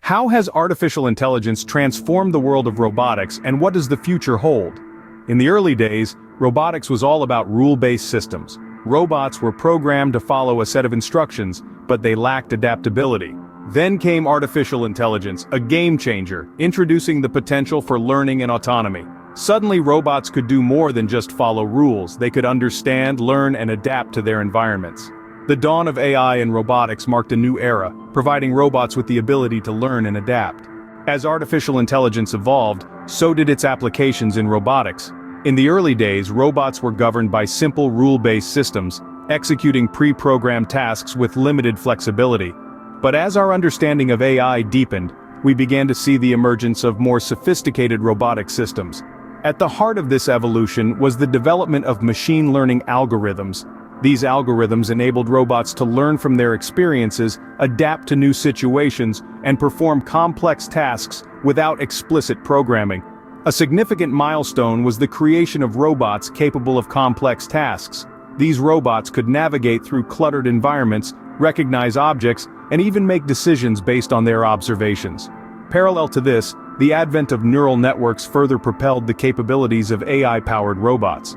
How has artificial intelligence transformed the world of robotics, and what does the future hold? In the early days, robotics was all about rule-based systems. Robots were programmed to follow a set of instructions, but they lacked adaptability. Then came artificial intelligence, a game changer, introducing the potential for learning and autonomy. Suddenly robots could do more than just follow rules. They could understand, learn, and adapt to their environments. The dawn of AI and robotics marked a new era, providing robots with the ability to learn and adapt. As artificial intelligence evolved, so did its applications in robotics. In the early days, robots were governed by simple rule-based systems, executing pre-programmed tasks with limited flexibility. But as our understanding of AI deepened, we began to see the emergence of more sophisticated robotic systems. At the heart of this evolution was the development of machine learning algorithms. These algorithms enabled robots to learn from their experiences, adapt to new situations, and perform complex tasks without explicit programming. A significant milestone was the creation of robots capable of complex tasks. These robots could navigate through cluttered environments, recognize objects, and even make decisions based on their observations. Parallel to this, the advent of neural networks further propelled the capabilities of AI-powered robots.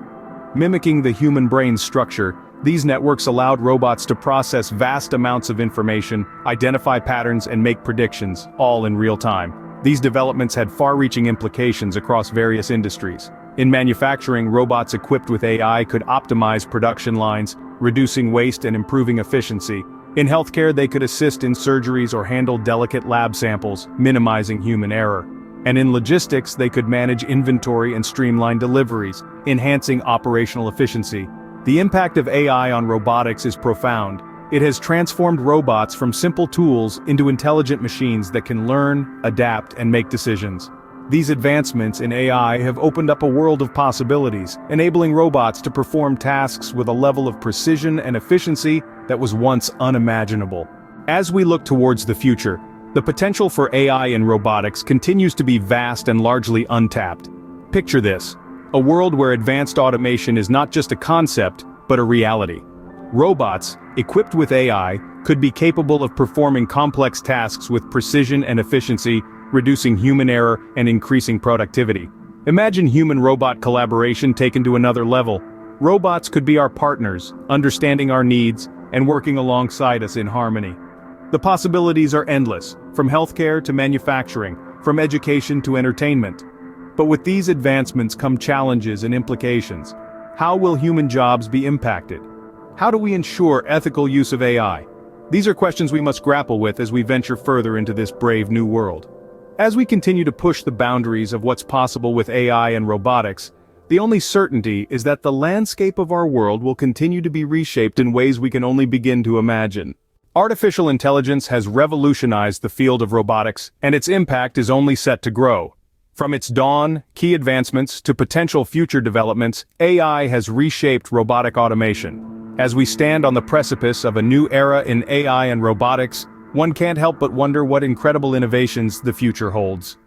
Mimicking the human brain's structure, these networks allowed robots to process vast amounts of information, identify patterns, and make predictions, all in real time. These developments had far-reaching implications across various industries. In manufacturing, robots equipped with AI could optimize production lines, reducing waste and improving efficiency. In healthcare, they could assist in surgeries or handle delicate lab samples, minimizing human error. And in logistics, they could manage inventory and streamline deliveries, enhancing operational efficiency. The impact of AI on robotics is profound. It has transformed robots from simple tools into intelligent machines that can learn, adapt, and make decisions. These advancements in AI have opened up a world of possibilities, enabling robots to perform tasks with a level of precision and efficiency that was once unimaginable. As we look towards the future, the potential for AI in robotics continues to be vast and largely untapped. Picture this: a world where advanced automation is not just a concept, but a reality. Robots, equipped with AI, could be capable of performing complex tasks with precision and efficiency, reducing human error and increasing productivity. Imagine human-robot collaboration taken to another level. Robots could be our partners, understanding our needs, and working alongside us in harmony. The possibilities are endless, from healthcare to manufacturing, from education to entertainment. But with these advancements come challenges and implications. How will human jobs be impacted? How do we ensure ethical use of AI? These are questions we must grapple with as we venture further into this brave new world. As we continue to push the boundaries of what's possible with AI and robotics, the only certainty is that the landscape of our world will continue to be reshaped in ways we can only begin to imagine. Artificial intelligence has revolutionized the field of robotics, and its impact is only set to grow. From its dawn, key advancements, to potential future developments, AI has reshaped robotic automation. As we stand on the precipice of a new era in AI and robotics, one can't help but wonder what incredible innovations the future holds.